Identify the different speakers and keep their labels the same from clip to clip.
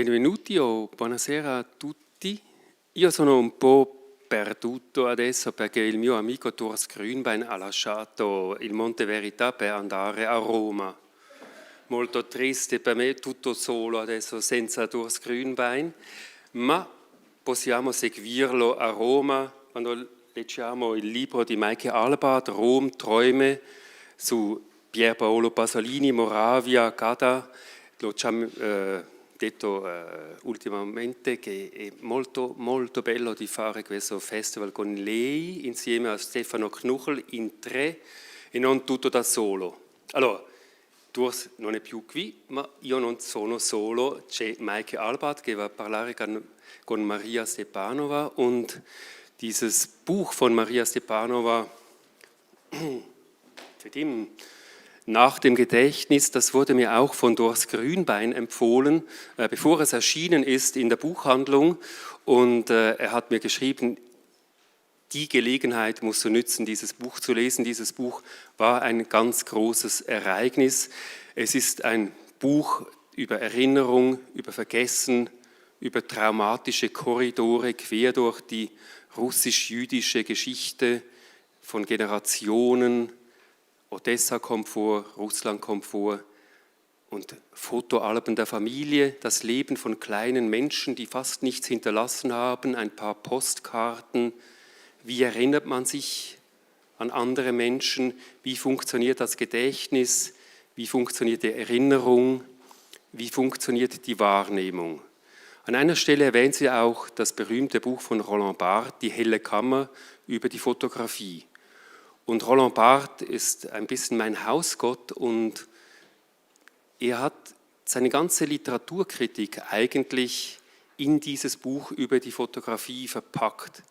Speaker 1: Benvenuti o buonasera a tutti. Io sono un po' perduto adesso perché il mio amico Tours Grünbein ha lasciato il Monte Verità per andare a Roma. Molto triste per me, tutto solo adesso senza Tours Grünbein, ma possiamo seguirlo a Roma quando leggiamo il libro di Maike Albath, Rom, Träume, su Pier Paolo Pasolini, Moravia, Gada. L'ho già detto ultimamente che è molto, molto bello di fare questo festival con lei insieme a Stefano Knuchel in tre e non tutto da solo. Allora, Tours non è più qui, ma io non sono solo, c'è Maike Albath che va a parlare con Marija Stepanova und dieses Buch von Marija Stepanova Nach dem Gedächtnis, das wurde mir auch von Tours Grünbein empfohlen, bevor es erschienen ist in der Buchhandlung. Und er hat mir geschrieben, die Gelegenheit musst du nützen, dieses Buch zu lesen. Dieses Buch war ein ganz großes Ereignis. Es ist ein Buch über Erinnerung, über Vergessen, über traumatische Korridore quer durch die russisch-jüdische Geschichte von Generationen. Odessa kommt vor, Russland kommt vor und Fotoalben der Familie, das Leben von kleinen Menschen, die fast nichts hinterlassen haben, ein paar Postkarten. Wie erinnert man sich an andere Menschen? Wie funktioniert das Gedächtnis? Wie funktioniert die Erinnerung? Wie funktioniert die Wahrnehmung? An einer Stelle erwähnt sie auch das berühmte Buch von Roland Barthes, Die helle Kammer, über die Fotografie. Und Roland Barthes ist ein bisschen mein Hausgott und er hat seine ganze Literaturkritik eigentlich in dieses Buch über die Fotografie verpackt,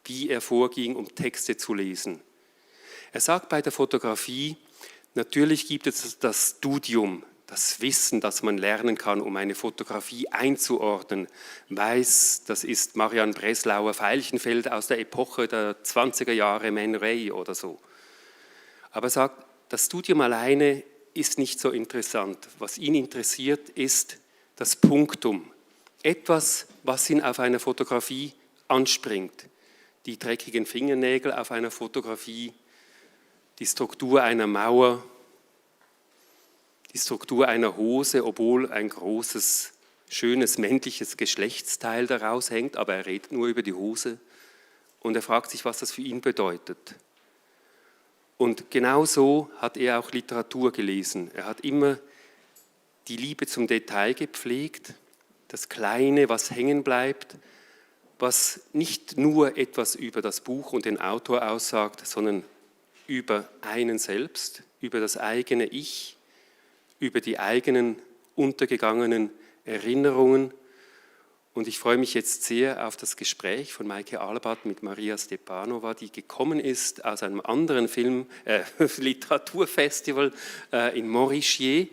Speaker 1: wie er vorging, um Texte zu lesen. Er sagt bei der Fotografie, natürlich gibt es das Studium, das Wissen, das man lernen kann, um eine Fotografie einzuordnen. Weiß, das ist Marianne Breslauer Veilchenfeld aus der Epoche der 20er Jahre, Man Ray oder so. Aber er sagt, das Studium alleine ist nicht so interessant. Was ihn interessiert, ist das Punktum. Etwas, was ihn auf einer Fotografie anspringt. Die dreckigen Fingernägel auf einer Fotografie, die Struktur einer Mauer, die Struktur einer Hose, obwohl ein großes, schönes männliches Geschlechtsteil daraus hängt, aber er redet nur über die Hose und er fragt sich, was das für ihn bedeutet. Und genau so hat er auch Literatur gelesen. Er hat immer die Liebe zum Detail gepflegt, das Kleine, was hängen bleibt, was nicht nur etwas über das Buch und den Autor aussagt, sondern über einen selbst, über das eigene Ich, über die eigenen untergegangenen Erinnerungen. Und ich freue mich jetzt sehr auf das Gespräch von Maike Albath mit Marija Stepanova, die gekommen ist aus einem anderen Literaturfestival in Maurichier,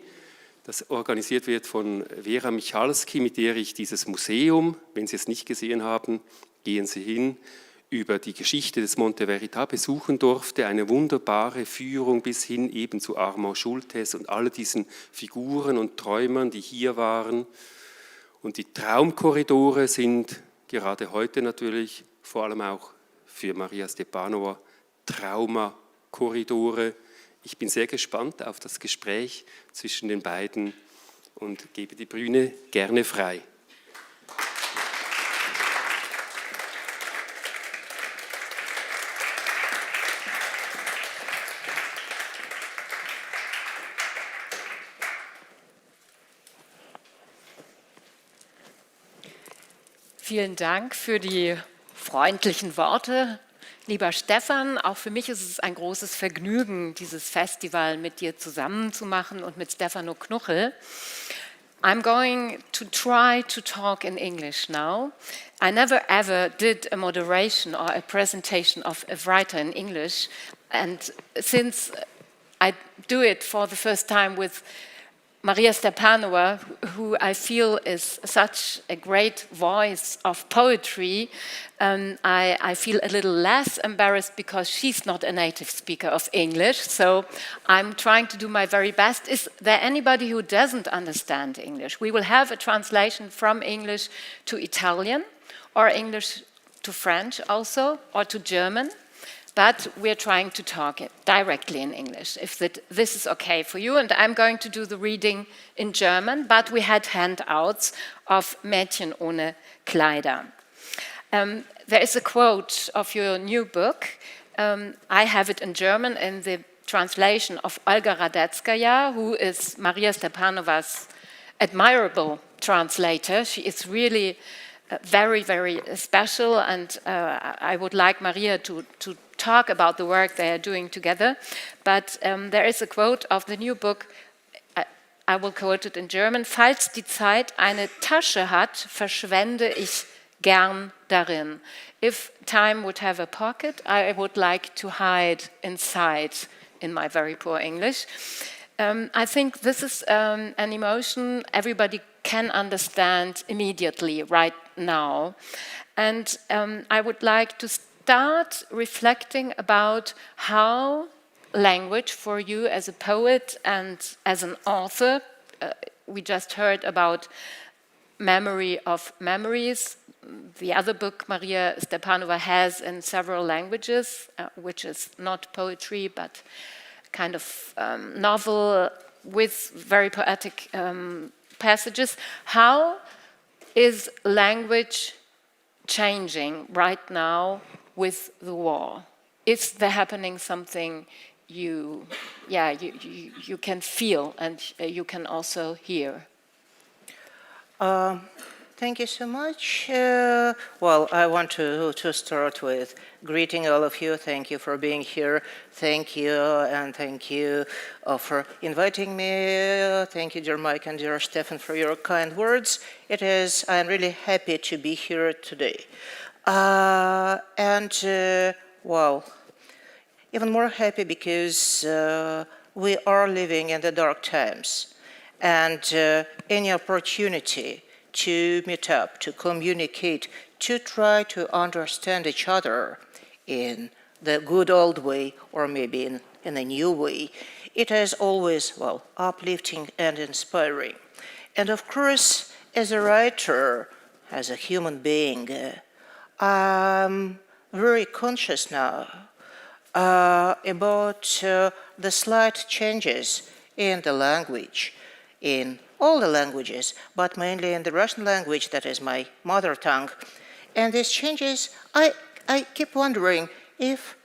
Speaker 1: das organisiert wird von Vera Michalski, mit der ich dieses Museum, wenn Sie es nicht gesehen haben, gehen Sie hin, über die Geschichte des Monte Verità besuchen durfte, eine wunderbare Führung bis hin eben zu Armand Schultes und all diesen Figuren und Träumern, die hier waren. Und die Traumkorridore sind gerade heute natürlich, vor allem auch für Marija Stepanova, Traumakorridore. Ich bin sehr gespannt auf das Gespräch zwischen den beiden und gebe die Bühne gerne frei.
Speaker 2: Vielen Dank für die freundlichen Worte, lieber Stefan. Auch für mich ist es ein großes Vergnügen, dieses Festival mit dir zusammen zu machen und mit Stefano Knuchel. I'm going to try to talk in English now. I never ever did a moderation or a presentation of a writer in English, and since I do it for the first time with Marija Stepanova, who I feel is such a great voice of poetry, I feel a little less embarrassed because she's not a native speaker of English, so I'm trying to do my very best. Is there anybody who doesn't understand English? We will have a translation from English to Italian, or English to French also, or to German. But we're trying to talk it directly in English, if this is okay for you. And I'm going to do the reading in German, but we had handouts of Mädchen ohne Kleider. There is a quote of your new book. I have it in German in the translation of Olga Radetskaya, who is Marija Stepanova's admirable translator. She is really very, very special, and I would like Marija to talk about the work they are doing together. But there is a quote of the new book, I will quote it in German: Falls die Zeit eine Tasche hat, verschwende ich gern darin. If time would have a pocket, I would like to hide inside, in my very poor English. I think this is an emotion everybody can understand immediately, right now. And I would like to start reflecting about how language for you as a poet and as an author, we just heard about Memory of Memories, the other book Marija Stepanova has in several languages, which is not poetry, but kind of novel with very poetic passages. How is language changing right now with the war? Is there happening something you can feel and you can also hear?
Speaker 3: Thank you so much. Well, I want to start with greeting all of you. Thank you for being here. Thank you, and thank you for inviting me. Thank you, dear Maike and dear Stefan, for your kind words. I'm really happy to be here today. Well, even more happy because we are living in the dark times, and any opportunity to meet up, to communicate, to try to understand each other in the good old way, or maybe in a new way, it is always, well, uplifting and inspiring. And of course, as a writer, as a human being, I'm very conscious now about the slight changes in the language, in all the languages, but mainly in the Russian language, that is my mother tongue. And these changes, I keep wondering if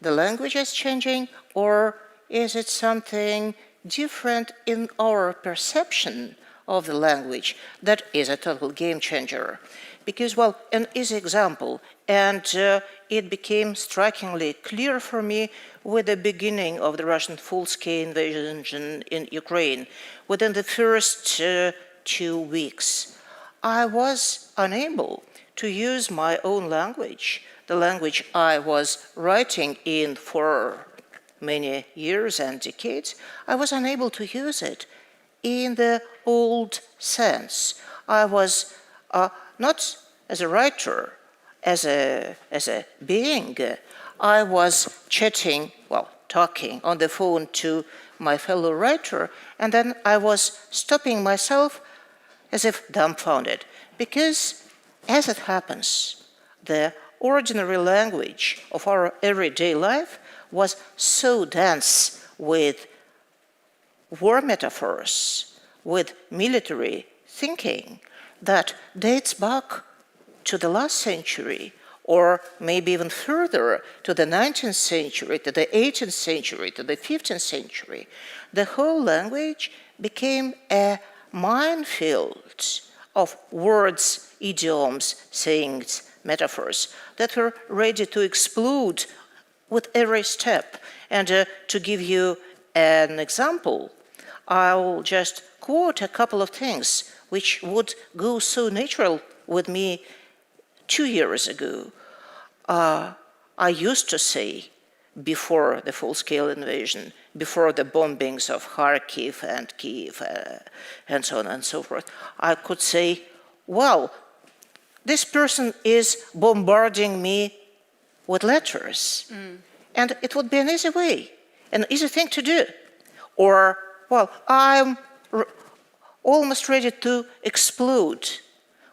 Speaker 3: the language is changing, or is it something different in our perception of the language that is a total game changer. Because, well, an easy example, and it became strikingly clear for me with the beginning of the Russian full-scale invasion in Ukraine. Within the first 2 weeks, I was unable to use my own language, the language I was writing in for many years and decades. I was unable to use it in the old sense. I was not as a writer, as a being. I was chatting, well, talking on the phone to my fellow writer, and then I was stopping myself as if dumbfounded, because as it happens, the ordinary language of our everyday life was so dense with war metaphors, with military thinking, that dates back to the last century, or maybe even further to the 19th century, to the 18th century, to the 15th century. The whole language became a minefield of words, idioms, sayings, metaphors that were ready to explode with every step. And to give you an example, I'll just quote a couple of things which would go so natural with me 2 years ago. I used to say before the full-scale invasion, before the bombings of Kharkiv and Kiev, and so on and so forth, I could say, well, this person is bombarding me with letters. And it would be an easy way, an easy thing to do. Or, well, I'm almost ready to explode.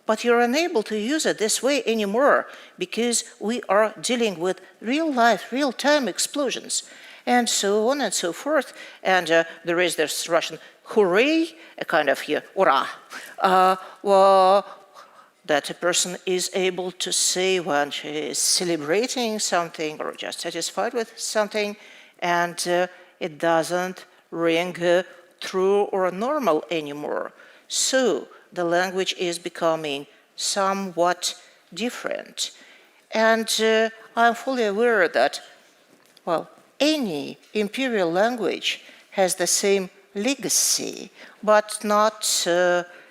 Speaker 3: But you're unable to use it this way anymore because we are dealing with real-life, real-time explosions, and so on and so forth. And there is this Russian hooray, a kind of hurrah, that a person is able to say when she is celebrating something or just satisfied with something, and it doesn't ring true or normal anymore. So the language is becoming somewhat different. And I'm fully aware that, well, any imperial language has the same legacy, but not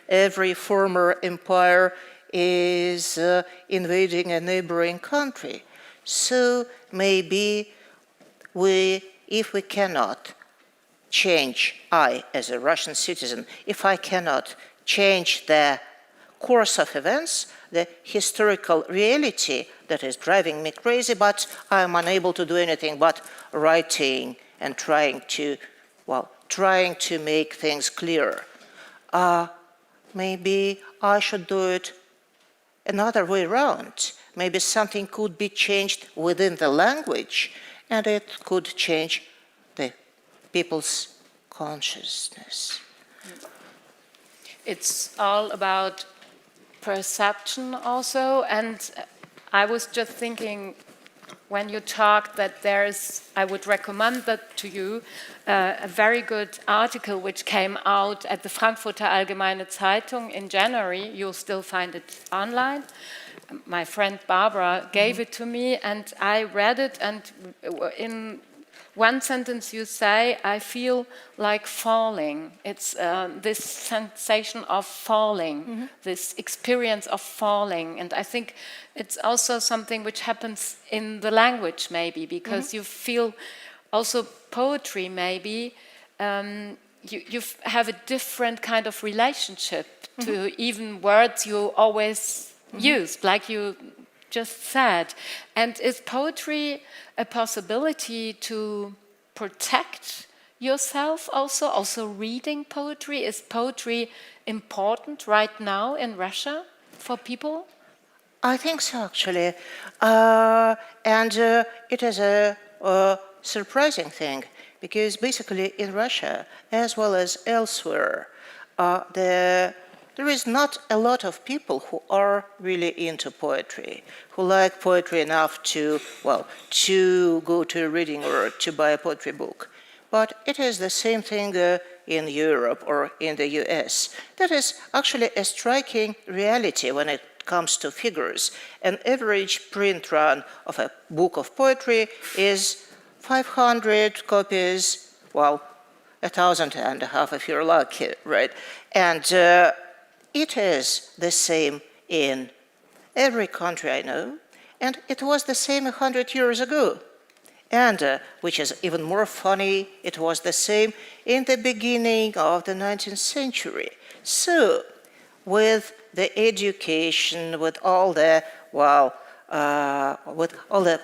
Speaker 3: every former empire is invading a neighboring country. So maybe if we cannot change, I as a Russian citizen, if I cannot change the course of events, the historical reality that is driving me crazy, but I'm unable to do anything but writing and trying to make things clear. Maybe I should do it another way around. Maybe something could be changed within the language, and it could change the people's consciousness.
Speaker 2: It's all about perception also, and I was just thinking when you talked that I would recommend that to you, a very good article which came out at the Frankfurter Allgemeine Zeitung in January. You'll still find it online. My friend Barbara gave it to me, and I read it, and in one sentence you say, I feel like falling. It's this sensation of falling, this experience of falling. And I think it's also something which happens in the language maybe, because you feel also poetry maybe, you have a different kind of relationship to even words you always use, like you just said. And is poetry a possibility to protect yourself also reading poetry? Is poetry important right now in Russia for people?
Speaker 3: I think so, actually. And it is a surprising thing, because basically in Russia, as well as elsewhere, there is not a lot of people who are really into poetry, who like poetry enough to go to a reading or to buy a poetry book. But it is the same thing in Europe or in the US. That is actually a striking reality when it comes to figures. An average print run of a book of poetry is 500 copies, 1,500 if you're lucky, right? And it is the same in every country I know, and it was the same 100 years ago. And, which is even more funny, it was the same in the beginning of the 19th century. So, with the education, with all the,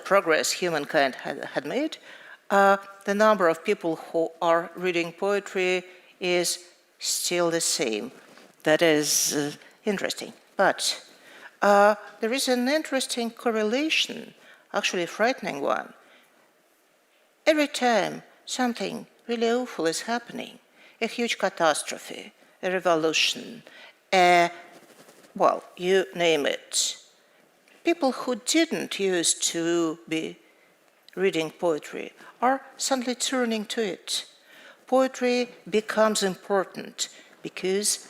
Speaker 3: progress humankind had made, the number of people who are reading poetry is still the same. That is interesting. But there is an interesting correlation, actually a frightening one. Every time something really awful is happening, a huge catastrophe, a revolution, you name it, people who didn't used to be reading poetry are suddenly turning to it. Poetry becomes important because,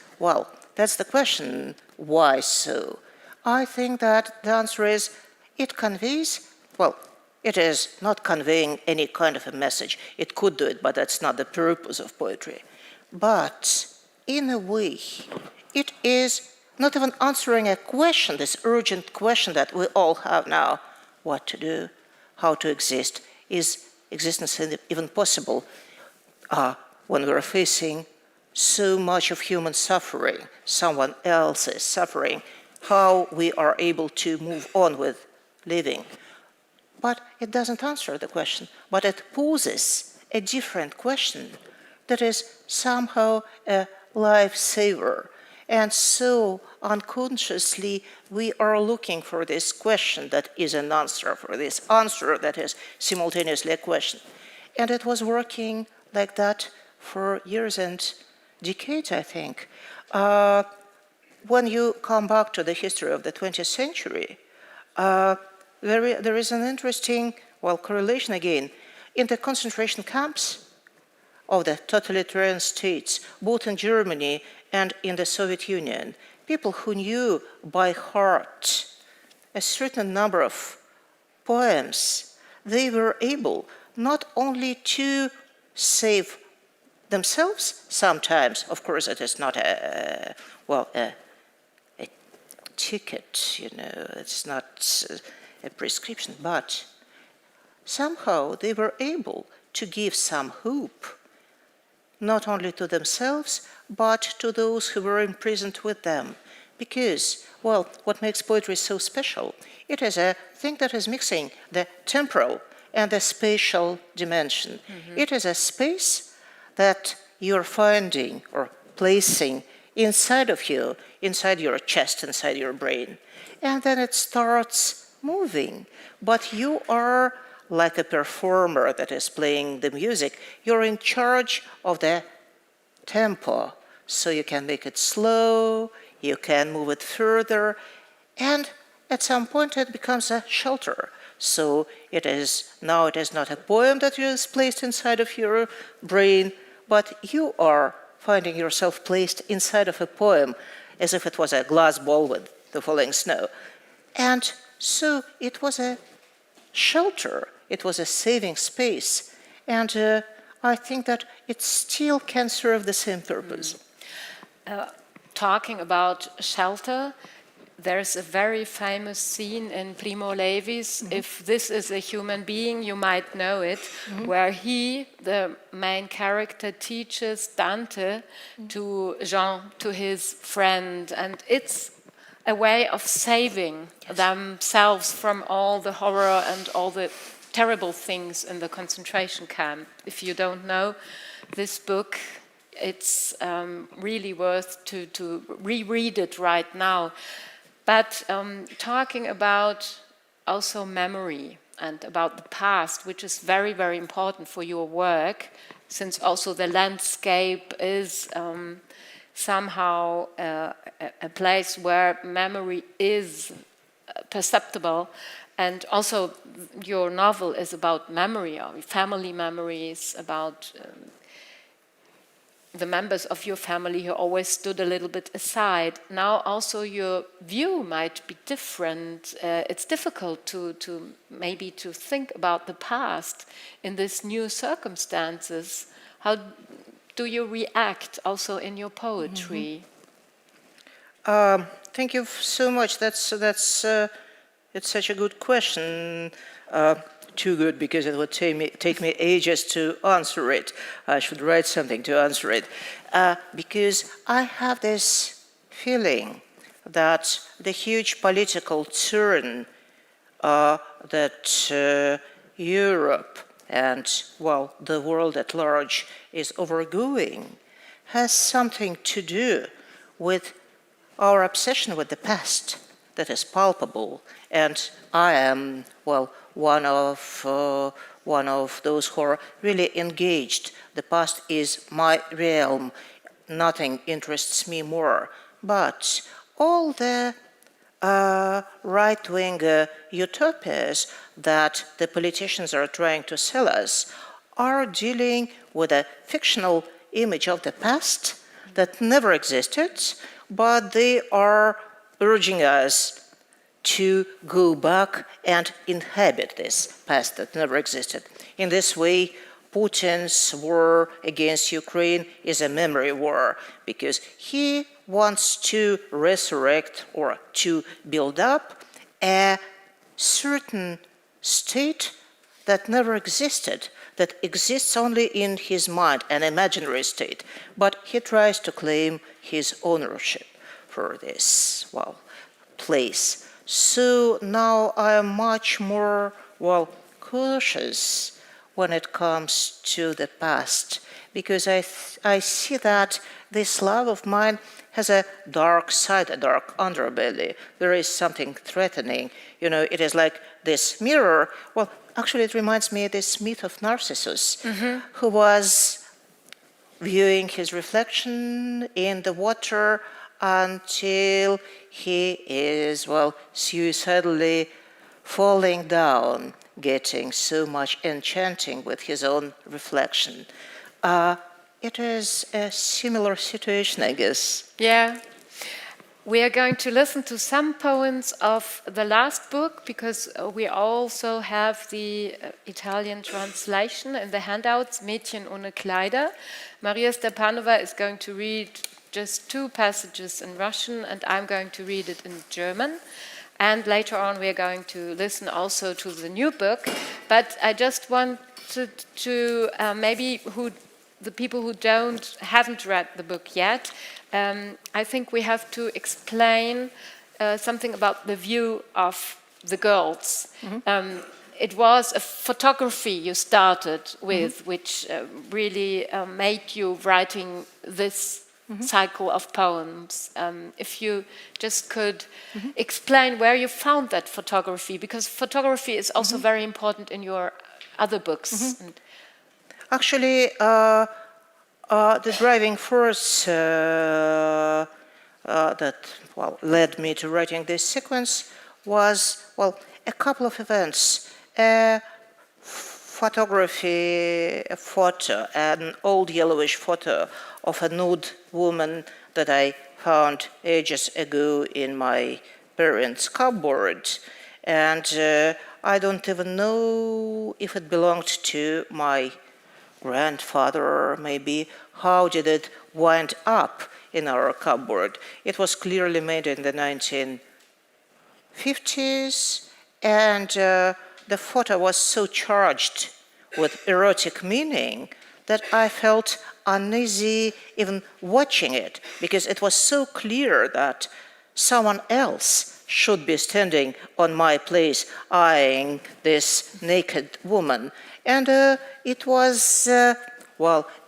Speaker 3: that's the question, why so? I think that the answer is, it conveys, it is not conveying any kind of a message. It could do it, but that's not the purpose of poetry. But in a way, it is not even answering a question, this urgent question that we all have now, what to do, how to exist is existence even possible when we're facing so much of human suffering, someone else's suffering, how we are able to move on with living. But it doesn't answer the question, but it poses a different question that is somehow a lifesaver. And so unconsciously we are looking for this question that is an answer, for this answer that is simultaneously a question. And it was working like that for years and decades, I think. When you come back to the history of the 20th century, there is an interesting, correlation again. In the concentration camps of the totalitarian states, both in Germany and in the Soviet Union, people who knew by heart a certain number of poems, they were able not only to save themselves sometimes, of course it is not a ticket, it's not a prescription, but somehow they were able to give some hope, not only to themselves, but to those who were imprisoned with them. Because, what makes poetry so special, it is a thing that is mixing the temporal and the spatial dimension. Mm-hmm. It is a space that you're finding or placing inside of you, inside your chest, inside your brain. And then it starts moving. But you are like a performer that is playing the music. You're in charge of the tempo. So you can make it slow, you can move it further, and at some point it becomes a shelter. So it is not a poem that is placed inside of your brain, but you are finding yourself placed inside of a poem as if it was a glass ball with the falling snow. And so it was a shelter, it was a saving space, and I think that it still can serve the same purpose.
Speaker 2: Talking about shelter, there's a very famous scene in Primo Levi's, mm-hmm. If This Is a Human Being, You Might Know It, mm-hmm. where he, the main character, teaches Dante mm-hmm. to Jean, to his friend, and it's a way of saving themselves from all the horror and all the terrible things in the concentration camp. If you don't know this book, it's really worth to reread it right now. But talking about also memory and about the past, which is very, very important for your work, since also the landscape is somehow a place where memory is perceptible. And also your novel is about memory, or family memories, about the members of your family who always stood a little bit aside. Now also your view might be different. It's difficult to maybe to think about the past in these new circumstances. How do you react also in your poetry?
Speaker 3: Mm-hmm. Thank you so much. That's it's such a good question. Too good because it would take me ages to answer it. I should write something to answer it. Because I have this feeling that the huge political turn that Europe and, the world at large is overgoing has something to do with our obsession with the past that is palpable. And I am, one of those who are really engaged. The past is my realm. Nothing interests me more. But all the right-wing utopias that the politicians are trying to sell us are dealing with a fictional image of the past that never existed, but they are urging us to go back and inhabit this past that never existed. In this way, Putin's war against Ukraine is a memory war because he wants to resurrect or to build up a certain state that never existed, that exists only in his mind, an imaginary state, but he tries to claim his ownership for this, place. So now I am much more, cautious when it comes to the past, because I see that this love of mine has a dark side, a dark underbelly. There is something threatening. It is like this mirror. Well, actually, it reminds me of this myth of Narcissus, who was viewing his reflection in the water until he is, suicidally falling down, getting so much enchanting with his own reflection. It is a similar situation, I guess.
Speaker 2: Yeah. We are going to listen to some poems of the last book because we also have the Italian translation in the handouts, Mädchen ohne Kleider. Marija Stepanova is going to read just 2 passages in Russian, and I'm going to read it in German. And later on, we are going to listen also to the new book. But I just wanted to maybe the people who haven't read the book yet, I think we have to explain something about the view of the girls. It was a photography you started with, which really made you writing this cycle of poems. If you just could explain where you found that photography, because photography is also very important in your other books.
Speaker 3: Actually, the driving force that led me to writing this sequence was, a couple of events. A photo, an old yellowish photo of a nude woman that I found ages ago in my parents' cupboard. And I don't even know if it belonged to my grandfather, maybe. How did it wind up in our cupboard? It was clearly made in the 1950s, and the photo was so charged with erotic meaning that I felt uneasy even watching it, because it was so clear that someone else should be standing on my place eyeing this naked woman. And it was, a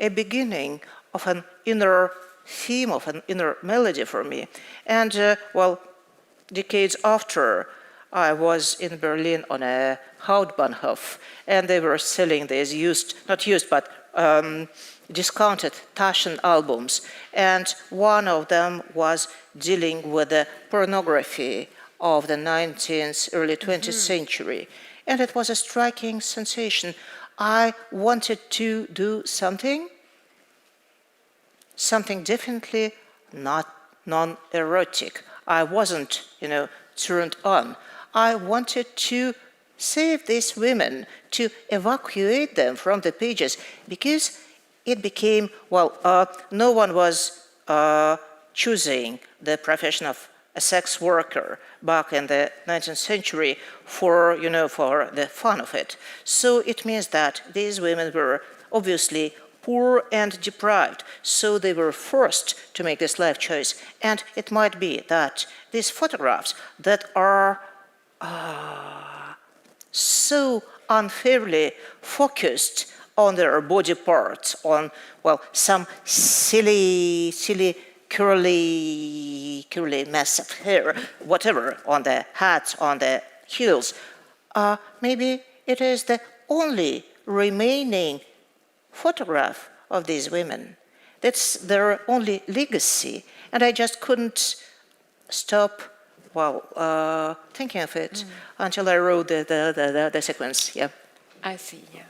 Speaker 3: beginning of an inner theme, of an inner melody for me. And, decades after, I was in Berlin on a Hauptbahnhof, and they were selling these discounted Taschen albums. And one of them was dealing with the pornography of the 19th, early 20th century. And it was a striking sensation. I wanted to do something definitely not non-erotic. I wasn't, turned on. I wanted to save these women, to evacuate them from the pages, because it became, no one was choosing the profession of a sex worker back in the 19th century for the fun of it. So it means that these women were obviously poor and deprived, so they were forced to make this life choice. And it might be that these photographs that are so unfairly focused on their body parts, on, some silly curly mess of hair, whatever, on the hats, on the heels. Maybe it is the only remaining photograph of these women. That's their only legacy. And I just couldn't stop thinking of it until I wrote the sequence. Yeah.
Speaker 2: I see, yeah.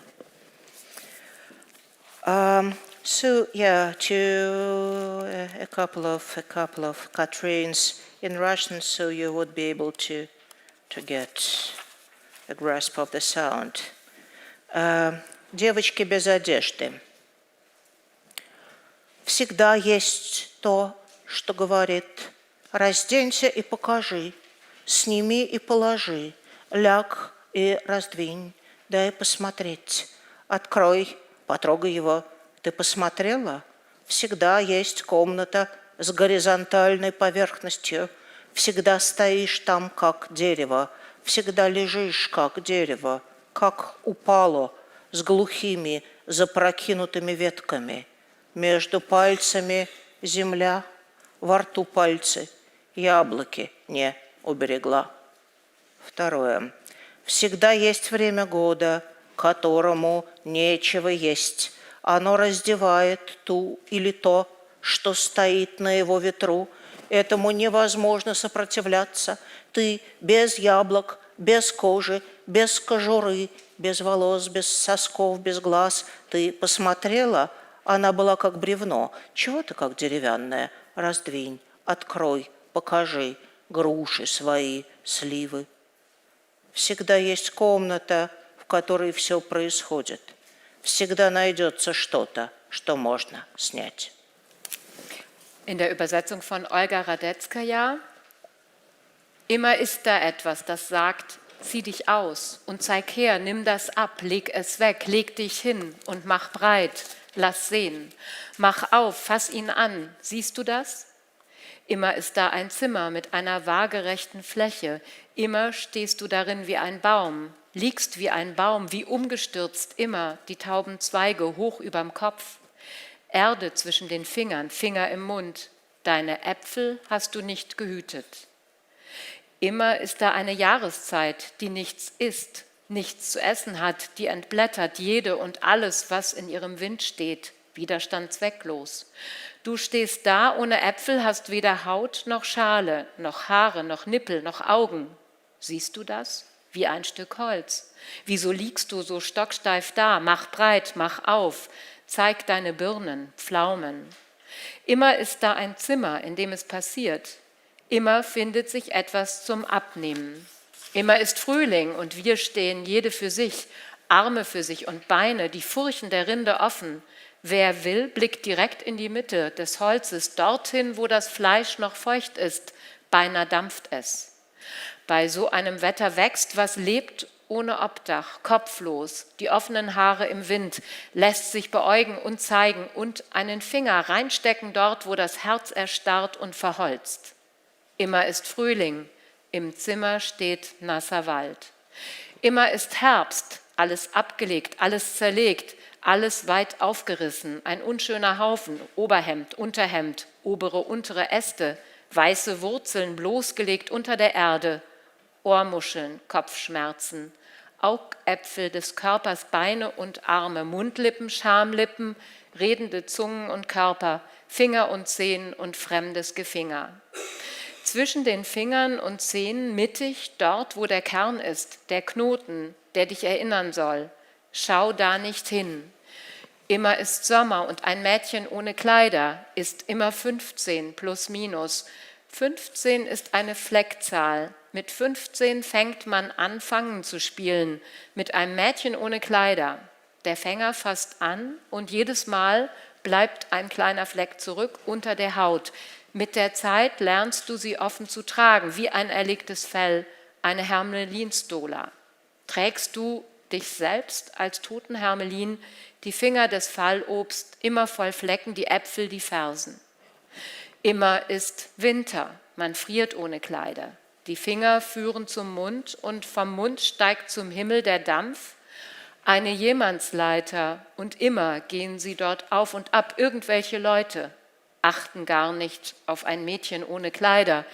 Speaker 3: To a couple of quatrains in Russian, so you would be able to get a grasp of the sound. Девочки без одежды. Всегда есть то, что говорит: разденься и покажи, сними и положи, ляг и раздвинь, дай посмотреть. Открой, потрогай его. Ты посмотрела? Всегда есть комната с горизонтальной поверхностью. Всегда стоишь там, как дерево. Всегда лежишь, как дерево, как упало, с глухими, запрокинутыми ветками. Между пальцами земля, во рту пальцы, яблоки не уберегла. Второе. Всегда есть время года, которому нечего есть. Оно раздевает ту или то, что стоит на его ветру. Этому невозможно сопротивляться. Ты без яблок, без кожи, без кожуры, без волос, без сосков, без глаз. Ты посмотрела, она была как бревно. Чего ты как деревянная? Раздвинь, открой, покажи груши свои, сливы. Всегда есть комната, в которой все происходит. Всегда найдется что-то, что можно снять.
Speaker 2: In der Übersetzung von Olga Radetzkaja: Immer ist da etwas, das sagt, zieh dich aus und zeig her, nimm das ab, leg es weg, leg dich hin und mach breit, lass sehen. Mach auf, fass ihn an, siehst du das? Immer ist da ein Zimmer mit einer waagerechten Fläche, immer stehst du darin wie ein Baum, liegst wie ein Baum, wie umgestürzt, immer die tauben Zweige hoch überm Kopf. Erde zwischen den Fingern, Finger im Mund, deine Äpfel hast du nicht gehütet. Immer ist da eine Jahreszeit, die nichts isst, nichts zu essen hat, die entblättert jede und alles, was in ihrem Wind steht, widerstandswecklos. Du stehst da ohne Äpfel, hast weder Haut noch Schale, noch Haare, noch Nippel, noch Augen. Siehst du das? Wie ein Stück Holz. Wieso liegst du so stocksteif da? Mach breit, mach auf. Zeig deine Birnen, Pflaumen. Immer ist da ein Zimmer, in dem es passiert. Immer findet sich etwas zum Abnehmen. Immer ist Frühling und wir stehen jede für sich, Arme für sich und Beine, die Furchen der Rinde offen. Wer will, blickt direkt in die Mitte des Holzes, dorthin, wo das Fleisch noch feucht ist, beinahe dampft es. Bei so einem Wetter wächst, was lebt, ohne Obdach, kopflos, die offenen Haare im Wind, lässt sich beäugen und zeigen und einen Finger reinstecken dort, wo das Herz erstarrt und verholzt. Immer ist Frühling, im Zimmer steht nasser Wald. Immer ist Herbst, alles abgelegt, alles zerlegt, alles weit aufgerissen, ein unschöner Haufen, Oberhemd, Unterhemd, obere, untere Äste, weiße Wurzeln bloßgelegt unter der Erde, Ohrmuscheln, Kopfschmerzen, Augäpfel des Körpers, Beine und Arme, Mundlippen, Schamlippen, redende Zungen und Körper, Finger und Zehen und fremdes Gefinger. Zwischen den Fingern und Zehen mittig, dort wo der Kern ist, der Knoten, der dich erinnern soll. Schau da nicht hin. Immer ist Sommer und ein Mädchen ohne Kleider ist immer 15 plus minus. 15 ist eine Fleckzahl. Mit 15 fängt man an, Fangen zu spielen, mit einem Mädchen ohne Kleider. Der Fänger fasst an und jedes Mal bleibt ein kleiner Fleck zurück unter der Haut. Mit der Zeit lernst du sie offen zu tragen, wie ein erlegtes Fell, eine Hermelinstola. Trägst du dich selbst als toten Hermelin, die Finger des Fallobst, immer voll Flecken, die Äpfel, die Fersen. Immer ist Winter, man friert ohne Kleider. Die Finger führen zum Mund und vom Mund steigt zum Himmel der Dampf, eine Jemandsleiter und immer gehen sie dort auf und ab, irgendwelche Leute achten gar nicht auf ein Mädchen ohne Kleider,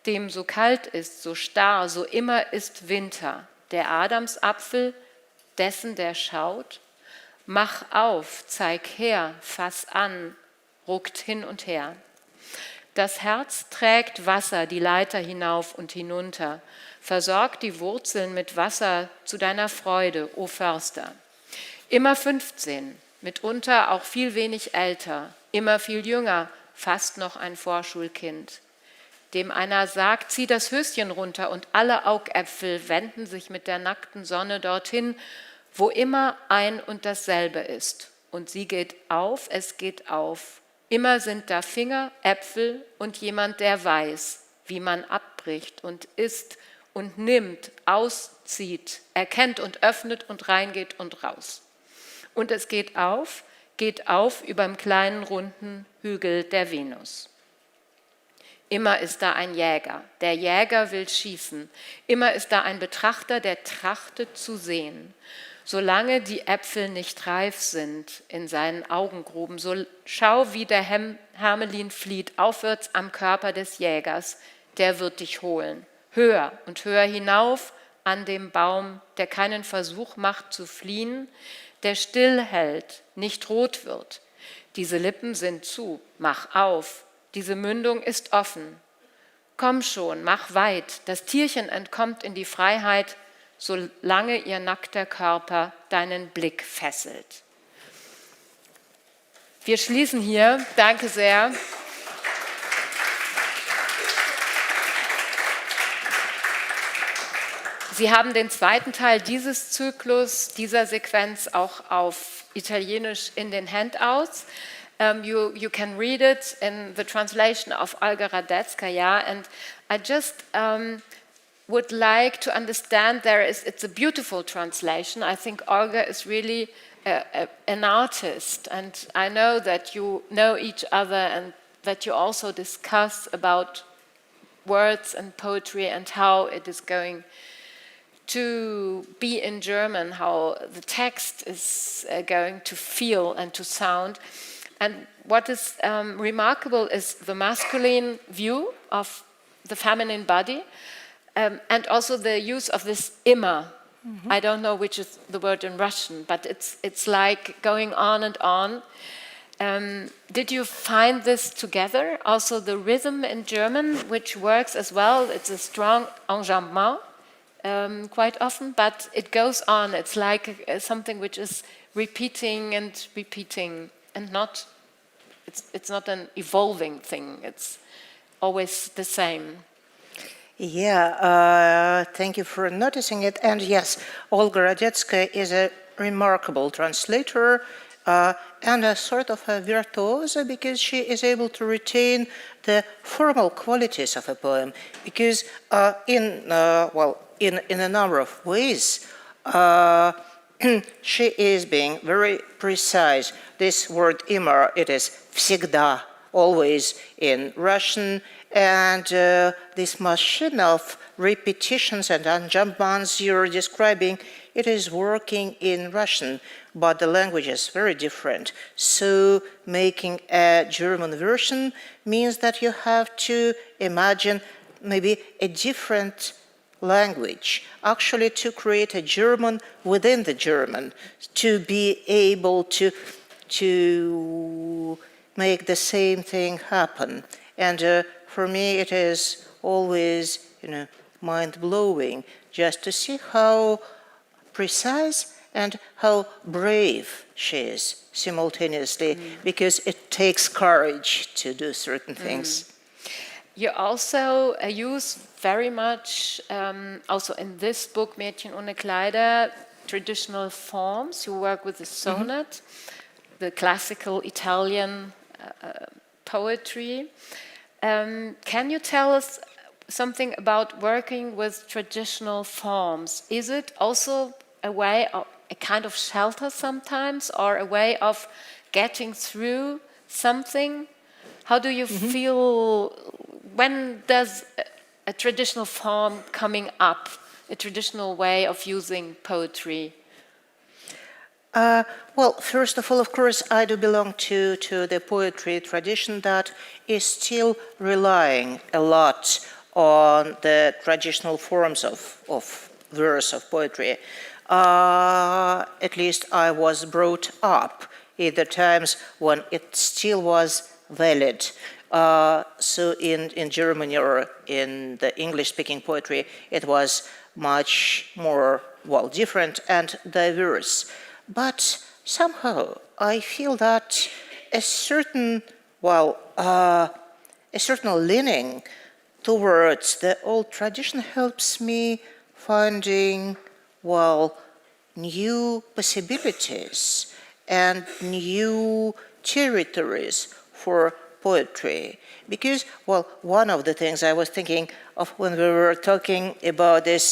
Speaker 2: dem so kalt ist, so starr, so immer ist Winter, der Adamsapfel, dessen der schaut, mach auf, zeig her, fass an, ruckt hin und her. Das Herz trägt Wasser die Leiter hinauf und hinunter, versorgt die Wurzeln mit Wasser zu deiner Freude, o Förster. Immer 15, mitunter auch viel wenig älter, immer viel jünger, fast noch ein Vorschulkind. Dem einer sagt, zieh das Höschen runter und alle Augäpfel wenden sich mit der nackten Sonne dorthin, wo immer ein und dasselbe ist. Und sie geht auf, es geht auf. Immer sind da Finger, Äpfel und jemand, der weiß, wie man abbricht und isst und nimmt aus zieht, erkennt und öffnet und reingeht und raus. Und es geht auf überm kleinen runden Hügel der Venus. Immer ist da ein Jäger, der Jäger will schießen. Immer ist da ein Betrachter, der trachtet zu sehen. Solange die Äpfel nicht reif sind in seinen Augengruben, so schau, wie der Hermelin flieht, aufwärts am Körper des Jägers, der wird dich holen. Höher und höher hinauf an dem Baum, der keinen Versuch macht zu fliehen, der stillhält, nicht rot wird. Diese Lippen sind zu, mach auf. Diese Mündung ist offen. Komm schon, mach weit. Das Tierchen entkommt in die Freiheit, solange ihr nackter Körper deinen Blick fesselt. Wir schließen hier. Danke sehr. Sie haben den zweiten Teil dieses Zyklus, dieser Sequenz auch auf Italienisch in den Handouts. You can read it in the translation of Olga Radetskaya, and I just would like to understand it's a beautiful translation. I think Olga is really an artist, and I know that you know each other and that you also discuss about words and poetry and how it is going to be in German, how the text is going to feel and to sound. And what is remarkable is the masculine view of the feminine body, and also the use of this immer. Mm-hmm. I don't know which is the word in Russian, but it's like going on and on. Did you find this together? Also the rhythm in German, which works as well. It's a strong enjambment quite often, but it goes on. It's like something which is repeating and repeating. And it's not an evolving thing. It's always the same.
Speaker 3: Yeah, thank you for noticing it. And yes, Olga Radetskaya is a remarkable translator and a sort of a virtuosa, because she is able to retain the formal qualities of a poem. Because in a number of ways, she is being very precise. This word immer, it is всегда, always in Russian, and this machine of repetitions and enjambments you're describing, it is working in Russian, but the language is very different. So making a German version means that you have to imagine maybe a different language, actually to create a German within the German, to be able to make the same thing happen. And for me, it is always, mind-blowing just to see how precise and how brave she is simultaneously, because it takes courage to do certain things.
Speaker 2: You also use very much, also in this book, Mädchen ohne Kleider, traditional forms. You work with the sonnet, the classical Italian poetry. Can you tell us something about working with traditional forms? Is it also a way of a kind of shelter sometimes, or a way of getting through something? How do you feel? When does a traditional form coming up, a traditional way of using poetry?
Speaker 3: Well, first of all, of course, I do belong to the poetry tradition that is still relying a lot on the traditional forms of verse, of poetry. At least I was brought up in the times when it still was valid. So in Germany or in the English-speaking poetry, it was much more, different and diverse. But somehow I feel that a certain leaning towards the old tradition helps me finding, new possibilities and new territories for poetry. Because, well, one of the things I was thinking of when we were talking about this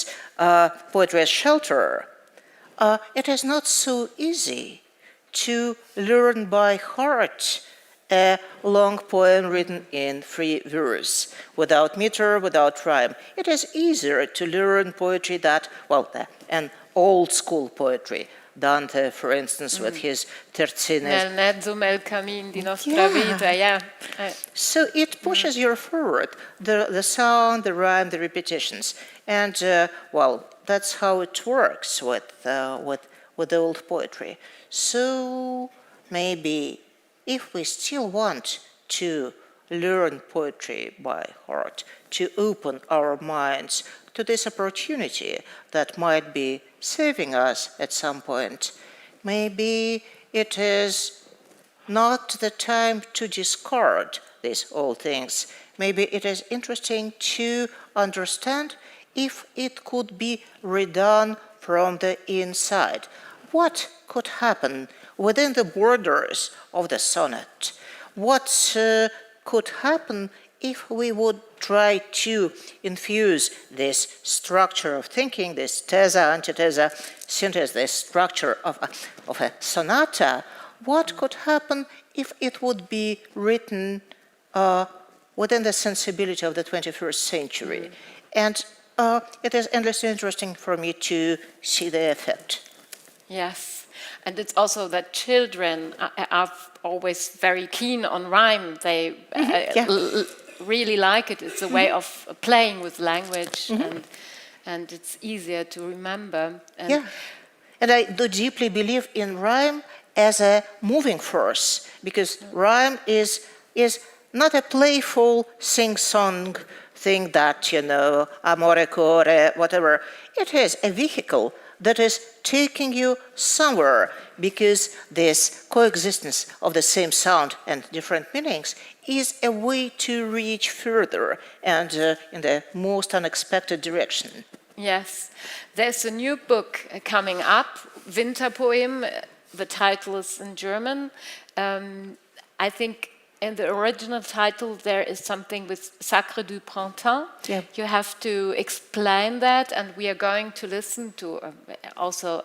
Speaker 3: poetry as shelter, it is not so easy to learn by heart a long poem written in free verse, without meter, without rhyme. It is easier to learn poetry that, well, an old school poetry. Dante, for instance, with his terzines.
Speaker 2: Nel mezzo mel cammin di nostra vita, yeah.
Speaker 3: So it pushes you forward, the sound, the rhyme, the repetitions. And, well, that's how it works with old poetry. So maybe if we still want to learn poetry by heart, to open our minds to this opportunity that might be saving us at some point, maybe it is not the time to discard these old things. Maybe it is interesting to understand if it could be redone from the inside. What could happen within the borders of the sonnet? What could happen if we would try to infuse this structure of thinking, this tesa, antitesa, synthesis, this structure of a sonata? What could happen if it would be written within the sensibility of the 21st century? And it is endlessly interesting for me to see the effect.
Speaker 2: Yes, and it's also that children are always very keen on rhyme. They really like it. It's a way of playing with language, and it's easier to remember.
Speaker 3: And I do deeply believe in rhyme as a moving force, because rhyme is not a playful sing-song thing that, amore core, whatever. It is a vehicle that is taking you somewhere, because this coexistence of the same sound and different meanings is a way to reach further and in the most unexpected direction.
Speaker 2: Yes, there's a new book coming up, Winterpoem. The title is in German. I think in the original title there is something with Sacre du Printemps.
Speaker 3: Yeah.
Speaker 2: You have to explain that, and we are going to listen to also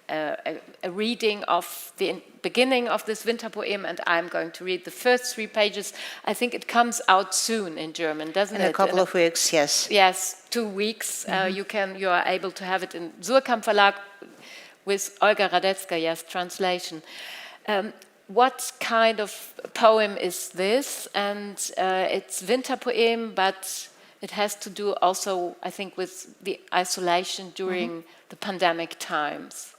Speaker 2: a reading of the beginning of this Winterpoem, and I'm going to read the first 3 pages. I think it comes out soon in German, doesn't it?
Speaker 3: In a couple of weeks, yes.
Speaker 2: Yes, 2 weeks. You are able to have it in Surkamp Verlag with Olga Radetskaya's translation. What kind of poem is this? And it's Winterpoem, but it has to do also, I think, with the isolation during the pandemic times.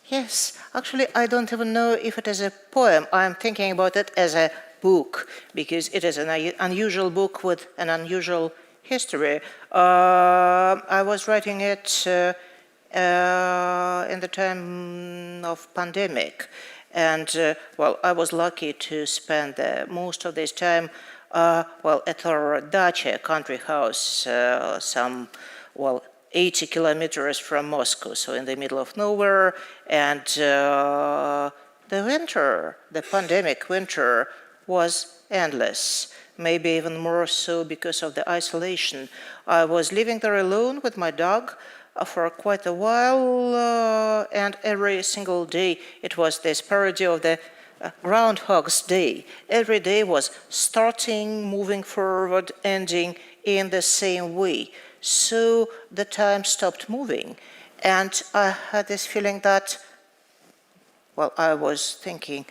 Speaker 3: Yes, actually, I don't even know if it is a poem. I'm thinking about it as a book, because it is an unusual book with an unusual history. I was writing it in the time of pandemic. And, I was lucky to spend most of this time, at our dacha, country house, 80 kilometers from Moscow, so in the middle of nowhere. And the winter, the pandemic winter, was endless, maybe even more so because of the isolation. I was living there alone with my dog for quite a while, and every single day it was this parody of the Groundhog's Day. Every day was starting, moving forward, ending in the same way. So the time stopped moving, and I had this feeling that, I was thinking,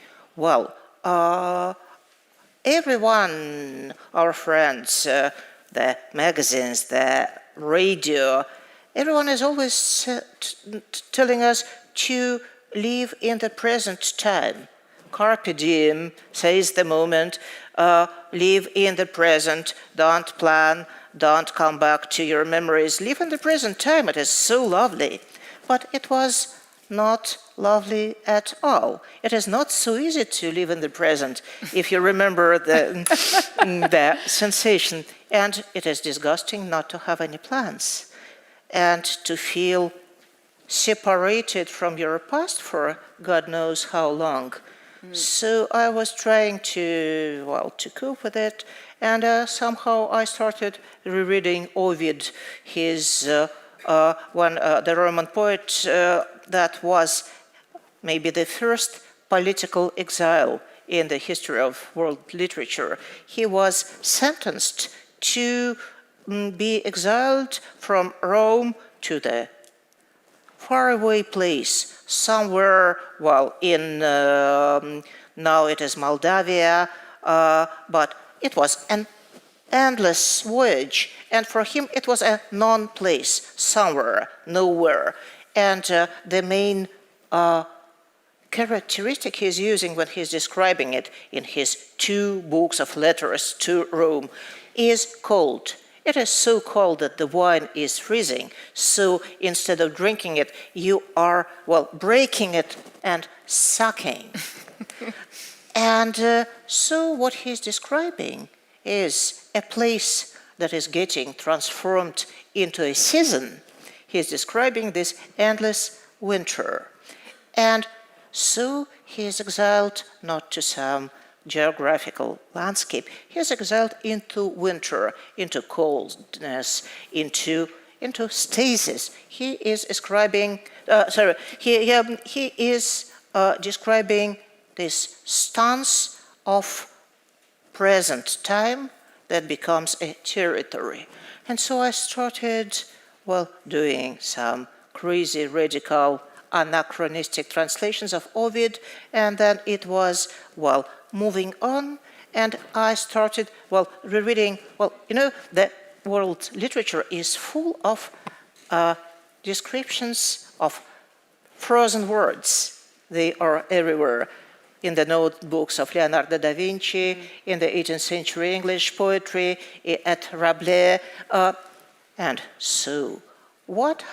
Speaker 3: everyone, our friends, the magazines, the radio, everyone is always telling us to live in the present time. Carpe diem, says the moment, live in the present, don't plan, don't come back to your memories, live in the present time, it is so lovely. But it was not lovely at all. It is not so easy to live in the present if you remember the sensation. And it is disgusting not to have any plans and to feel separated from your past for God knows how long. So I was trying to cope with it, and somehow I started rereading Ovid, the Roman poet that was maybe the first political exile in the history of world literature. He was sentenced to be exiled from Rome to the faraway place, somewhere, in now it is Moldavia, but it was an endless voyage, and for him it was a non-place, somewhere, nowhere. And the main characteristic he's using when he's describing it in his 2 books of letters to Rome is cold. It is so cold that the wine is freezing, so instead of drinking it, you are, breaking it and sucking. And so what he's describing is a place that is getting transformed into a season. He's describing this endless winter. And so he is exiled not to some geographical landscape. He is exiled into winter, into coldness, into stasis. He is describing. He is describing this stance of present time that becomes a territory. And so I started, doing some crazy, radical, anachronistic translations of Ovid, and then it was, moving on, and I started, rereading, the world literature is full of descriptions of frozen words. They are everywhere. In the notebooks of Leonardo da Vinci, in the 18th century English poetry, at Rabelais. And so, what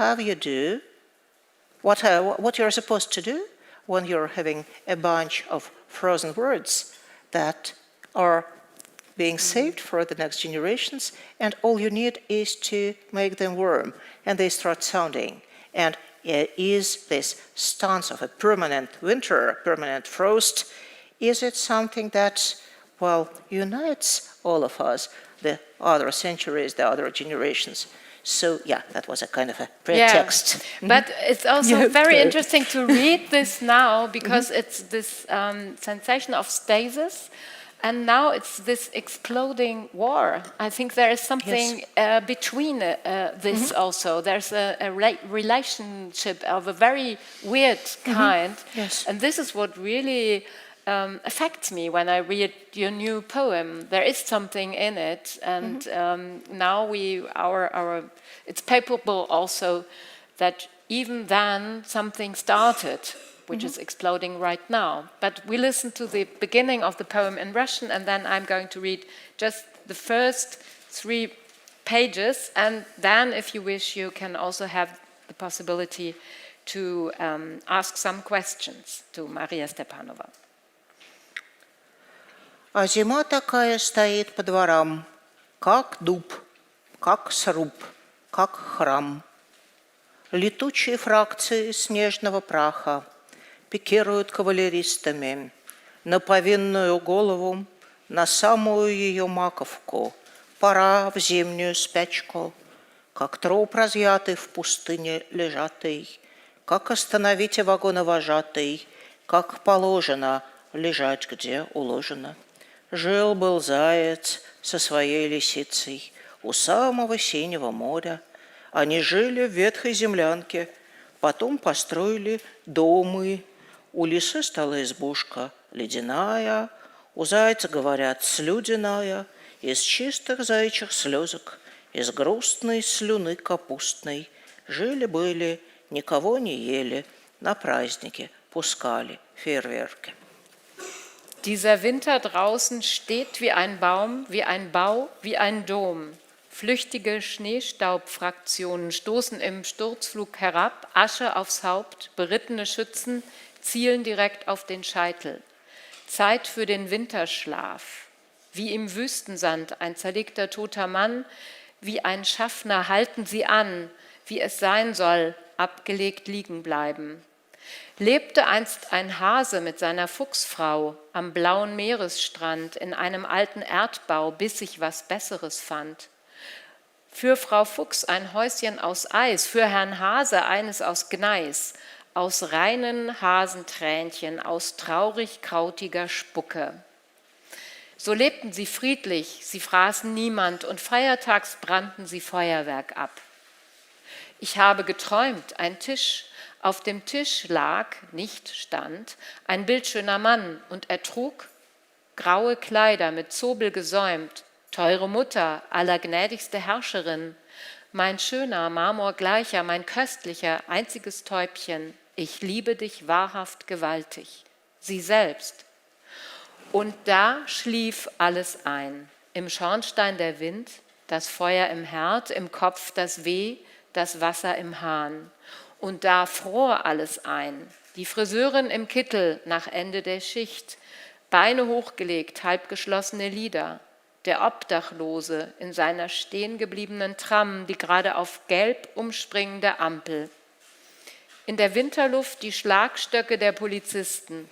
Speaker 3: you're supposed to do when you're having a bunch of frozen words that are being saved for the next generations, and all you need is to make them warm, and they start sounding. And is this stance of a permanent winter, permanent frost, is it something that, unites all of us, the other centuries, the other generations? So, that was a kind of a pretext.
Speaker 2: Yeah. But it's also very interesting to read this now, because it's this sensation of stasis, and now it's this exploding war. I think there is something between this also. There's a relationship of a very weird kind. And this is what really affects me when I read your new poem. There is something in it, and now it's palpable also that even then something started, which is exploding right now. But we listen to the beginning of the poem in Russian, and then I'm going to read just the first 3 pages, and then, if you wish, you can also have the possibility to ask some questions to Marija Stepanova.
Speaker 3: А зима такая стоит по дворам, как дуб, как сруб, как храм. Летучие фракции снежного праха пикируют кавалеристами на повинную голову, на самую ее маковку. Пора в зимнюю спячку, как труп разъятый в пустыне лежатый, как остановите вагоновожатый, как положено лежать, где уложено. Жил-был заяц со своей лисицей у самого синего моря. Они жили в ветхой землянке, потом построили домы. У лисы стала избушка ледяная, у зайца, говорят, слюдяная, из чистых заячьих слезок, из грустной слюны капустной. Жили-были, никого не ели, на праздники пускали фейерверки.
Speaker 2: Dieser Winter draußen steht wie ein Baum, wie ein Bau, wie ein Dom. Flüchtige Schneestaubfraktionen stoßen im Sturzflug herab, Asche aufs Haupt, berittene Schützen zielen direkt auf den Scheitel. Zeit für den Winterschlaf. Wie im Wüstensand ein zerlegter toter Mann, wie ein Schaffner halten sie an, wie es sein soll, abgelegt liegen bleiben. Lebte einst ein Hase mit seiner Fuchsfrau am blauen Meeresstrand in einem alten Erdbau, bis sich was Besseres fand. Für Frau Fuchs ein Häuschen aus Eis, für Herrn Hase eines aus Gneis, aus reinen Hasentränchen, aus traurig krautiger Spucke. So lebten sie friedlich, sie fraßen niemand und feiertags brannten sie Feuerwerk ab. Ich habe geträumt, ein Tisch, auf dem Tisch lag, nicht stand, ein bildschöner Mann und er trug graue Kleider mit Zobel gesäumt, teure Mutter, allergnädigste Herrscherin, mein schöner, marmorgleicher, mein köstlicher, einziges Täubchen, ich liebe dich wahrhaft gewaltig, sie selbst. Und da schlief alles ein, im Schornstein der Wind, das Feuer im Herd, im Kopf das Weh, das Wasser im Hahn. Und da fror alles ein, die Friseurin im Kittel nach Ende der Schicht, Beine hochgelegt, halbgeschlossene Lider, der Obdachlose in seiner stehengebliebenen Tram, die gerade auf gelb umspringende Ampel. In der Winterluft die Schlagstöcke der Polizisten,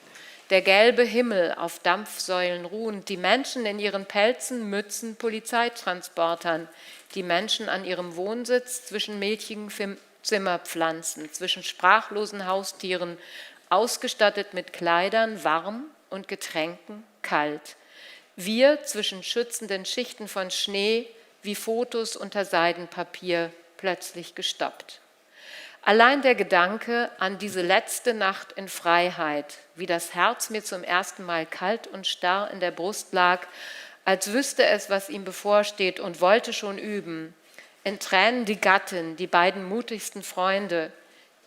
Speaker 2: der gelbe Himmel auf Dampfsäulen ruhend, die Menschen in ihren Pelzen, Mützen, Polizeitransportern, die Menschen an ihrem Wohnsitz zwischen milchigen Zimmerpflanzen, zwischen sprachlosen Haustieren, ausgestattet mit Kleidern, warm und Getränken, kalt. Wir zwischen schützenden Schichten von Schnee, wie Fotos unter Seidenpapier, plötzlich gestoppt. Allein der Gedanke an diese letzte Nacht in Freiheit, wie das Herz mir zum ersten Mal kalt und starr in der Brust lag, als wüsste es, was ihm bevorsteht und wollte schon üben. In Tränen die Gattin, die beiden mutigsten Freunde,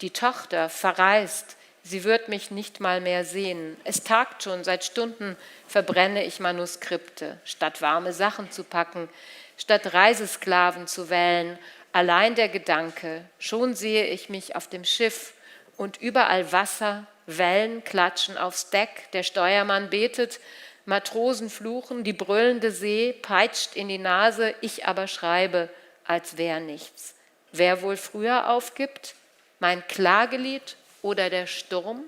Speaker 2: die Tochter verreist, sie wird mich nicht mal mehr sehen. Es tagt schon, seit Stunden verbrenne ich Manuskripte, statt warme Sachen zu packen, statt Reisesklaven zu wählen. Allein der Gedanke, schon sehe ich mich auf dem Schiff und überall Wasser, Wellen klatschen aufs Deck, der Steuermann betet, Matrosen fluchen, die brüllende See peitscht in die Nase, ich aber schreibe, als wäre nichts. Wer wohl früher aufgibt? Mein Klagelied oder der Sturm?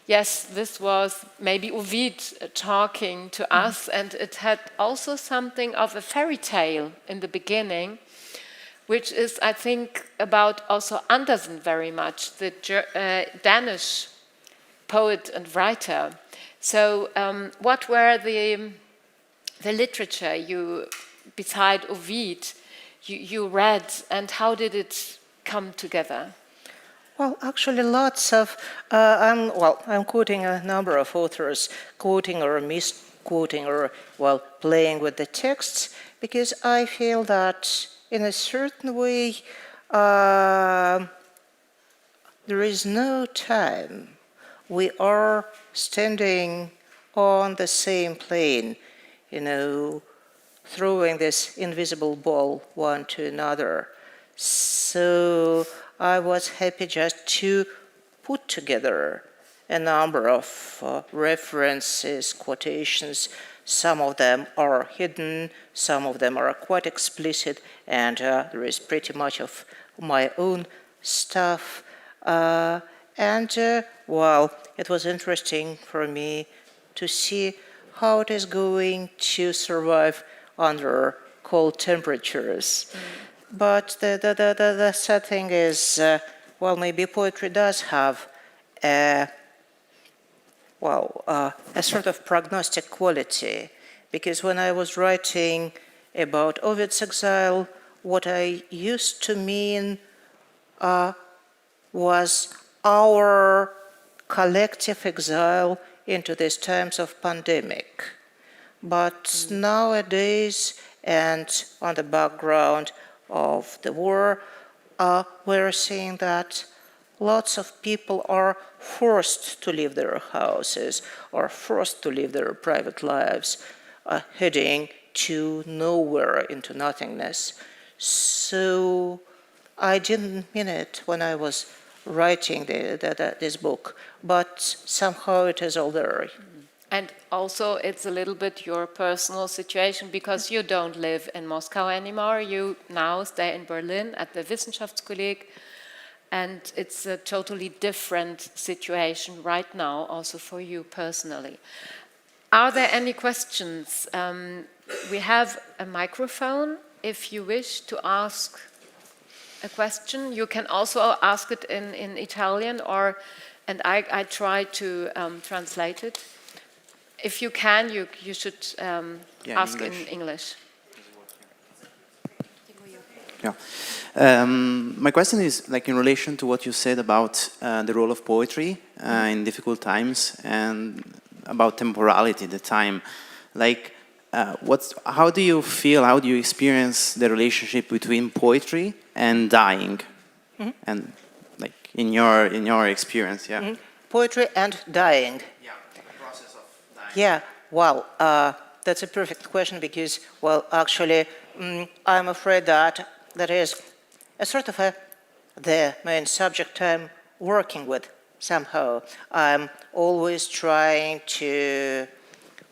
Speaker 2: Yes, this was maybe Ovid talking to us, and it had also something of a fairy tale in the beginning, which is, I think, about also Andersen very much, the Danish poet and writer. So what were the literature you, beside Ovid, you read, and how did it come together?
Speaker 3: Well, actually, lots of. I'm quoting a number of authors, quoting or misquoting, or playing with the texts, because I feel that in a certain way there is no time. We are standing on the same plane, throwing this invisible ball one to another. So I was happy just to put together a number of references, quotations. Some of them are hidden, some of them are quite explicit, and there is pretty much of my own stuff. It was interesting for me to see how it is going to survive under cold temperatures. But the sad thing is, maybe poetry does have a sort of prognostic quality, because when I was writing about Ovid's exile, what I used to mean was our collective exile into these times of pandemic. But nowadays, and on the background of the war, we're seeing that lots of people are forced to leave their houses or forced to live their private lives, heading to nowhere, into nothingness. So I didn't mean it when I was writing this book, but somehow it is all there.
Speaker 2: And also it's a little bit your personal situation, because you don't live in Moscow anymore. You now stay in Berlin at the Wissenschaftskolleg. and it's a totally different situation right now, also for you personally. Are there any questions? We have a microphone. If you wish to ask a question, you can also ask it in Italian, and I try to translate it. If you can, you should ask in English.
Speaker 4: Yeah. My question is like in relation to what you said about the role of poetry in difficult times and about temporality, the time. Like, how do you feel? How do you experience the relationship between poetry and dying? Mm-hmm. And like in your experience, yeah.
Speaker 3: Mm-hmm. Poetry and dying.
Speaker 4: Yeah, the process of dying.
Speaker 3: Yeah. Well, that's a perfect question because, well, actually, I'm afraid that is a sort of the main subject I'm working with somehow. I'm always trying to,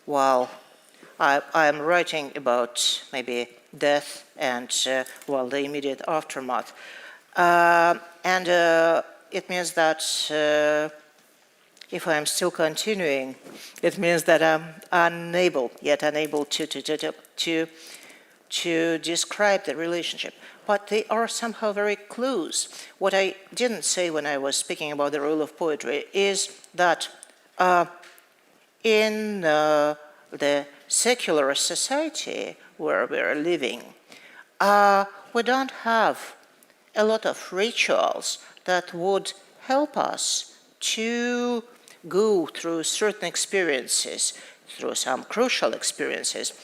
Speaker 3: well, I'm writing about maybe death and, well, the immediate aftermath. And it means that if I'm still continuing, it means that I'm unable to describe the relationship. But they are somehow very close. What I didn't say when I was speaking about the role of poetry is that in the secular society where we're living, we don't have a lot of rituals that would help us to go through certain experiences, through some crucial experiences,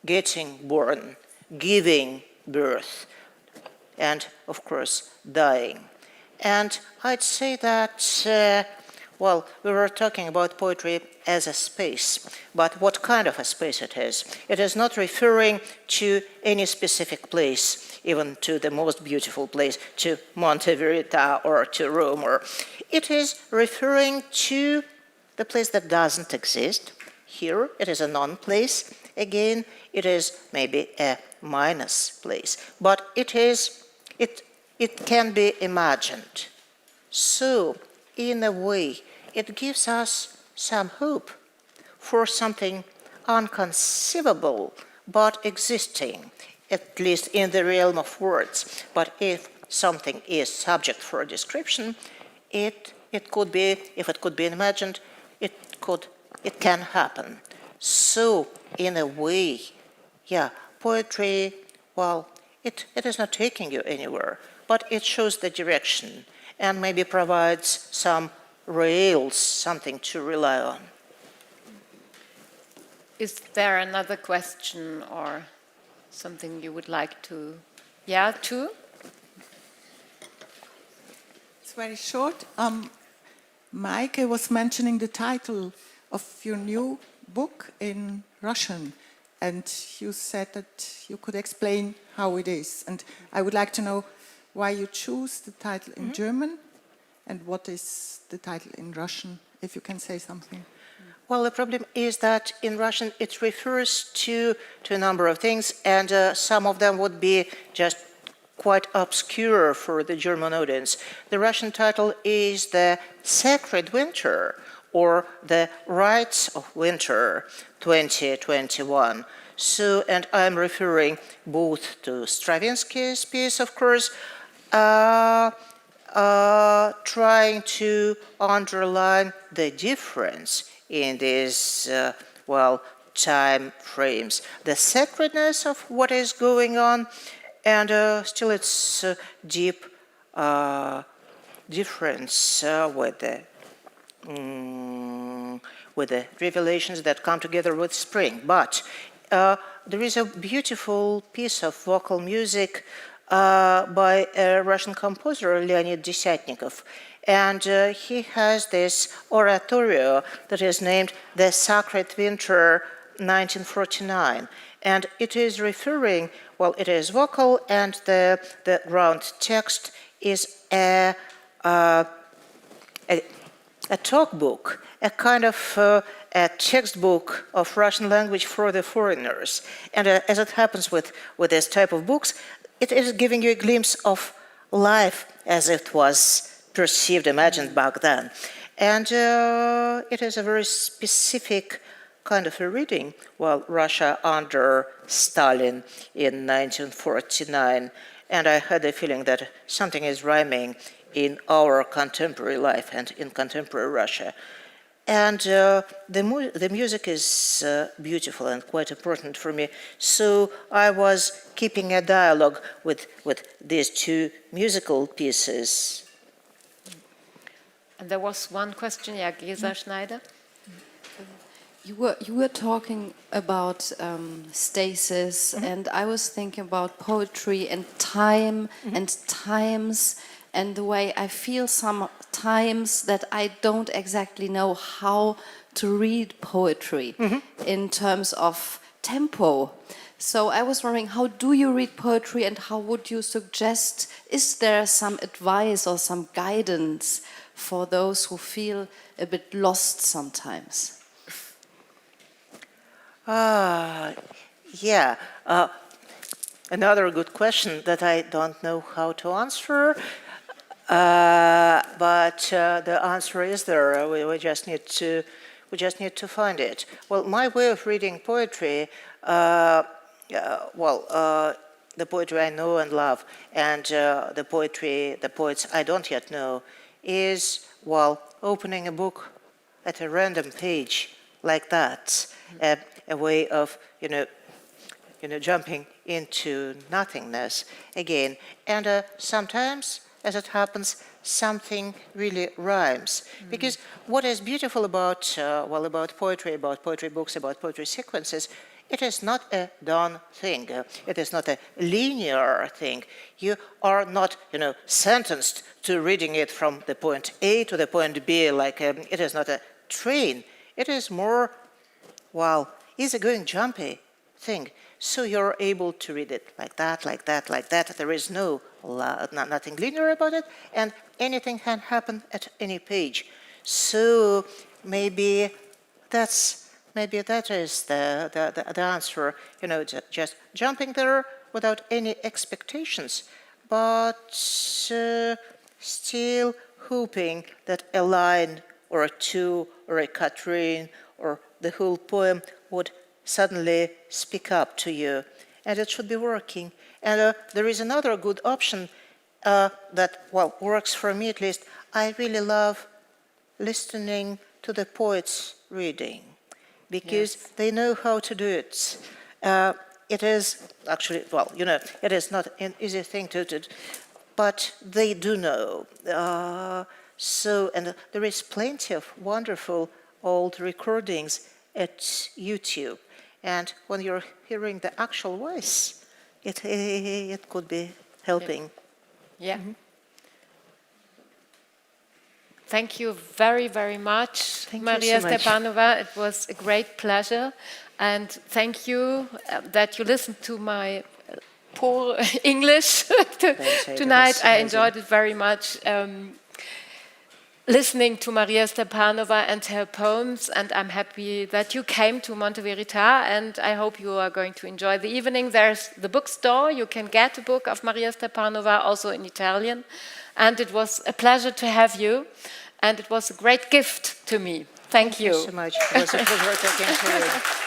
Speaker 3: getting born, giving birth, and, of course, dying. And I'd say that, well, we were talking about poetry as a space, but what kind of a space it is? It is not referring to any specific place, even to the most beautiful place, to Monte Verita or to Rome, or it is referring to the place that doesn't exist. Here, it is a non-place. Again, it is maybe a minus place, but it can be imagined. So, in a way, it gives us some hope for something unconceivable but existing, at least in the realm of words. But if something is subject for description, it could be, if it could be imagined, it can happen. So, in a way, yeah, poetry, well, it is not taking you anywhere, but it shows the direction and maybe provides some rails, something to rely on.
Speaker 2: Is there another question or something you would like to? Yeah, too?
Speaker 5: It's very short. Maike was mentioning the title of your new book in Russian, and you said that you could explain how it is. And I would like to know why you choose the title in German and what is the title in Russian, if you can say something.
Speaker 3: Well, the problem is that in Russian it refers to a number of things, and some of them would be just quite obscure for the German audience. The Russian title is The Sacred Winter, or The Rites of Winter 2021. So, and I'm referring both to Stravinsky's piece, of course, trying to underline the difference in these, well, time frames, the sacredness of what is going on, and still it's deep difference with the revelations that come together with spring. But there is a beautiful piece of vocal music by a Russian composer, Leonid Desyatnikov, and he has this oratorio that is named The Sacred Winter 1949, and it is referring, well, it is vocal, and the round text is a talk book, a kind of a textbook of Russian language for the foreigners. And as it happens with this type of books, it is giving you a glimpse of life as it was perceived, imagined back then. And it is a very specific kind of a reading. Well, Russia under Stalin in 1949, and I had the feeling that something is rhyming in our contemporary life and in contemporary Russia. And the music is beautiful and quite important for me. So I was keeping a dialogue with these two musical pieces.
Speaker 2: And there was one question, yeah, Gesa Schneider.
Speaker 6: You were talking about stasis, and I was thinking about poetry and time and times, and the way I feel sometimes that I don't exactly know how to read poetry in terms of tempo. So I was wondering, how do you read poetry, and how would you suggest, is there some advice or some guidance for those who feel a bit lost sometimes?
Speaker 3: Yeah. Another good question that I don't know how to answer, but the answer is there. We just need to find it. Well, my way of reading poetry, the poetry I know and love, and the poets I don't yet know, is, well, opening a book at a random page like that, a way of, jumping into nothingness again. And sometimes, as it happens, something really rhymes. Because what is beautiful about poetry, about poetry books, about poetry sequences, it is not a done thing. It is not a linear thing. You are not, sentenced to reading it from the point A to the point B. Like it is not a train. It is more, easygoing, jumpy thing. So you're able to read it like that, like that, like that. There is nothing linear about it, and anything can happen at any page. So maybe that is the answer. Just jumping there without any expectations, but still hoping that a line or a two or a quatrain or the whole poem would suddenly speak up to you, and it should be working. And there is another good option that works for me at least. I really love listening to the poets reading, because they know how to do it. It is actually, it is not an easy thing to do, but they do know. And there is plenty of wonderful old recordings at YouTube. And when you're hearing the actual voice, it could be helping.
Speaker 2: Yeah. Thank you very, very much, Marija Stepanova. It was a great pleasure. And thank you that you listened to my poor English tonight. I enjoyed it very much. Listening to Marija Stepanova and her poems, and I'm happy that you came to Monte Verita, and I hope you are going to enjoy the evening. There's the bookstore. You can get a book of Marija Stepanova, also in Italian, and it was a pleasure to have you, and it was a great gift to me. Thank you.
Speaker 3: Thank you so much. It was a pleasure talking to you.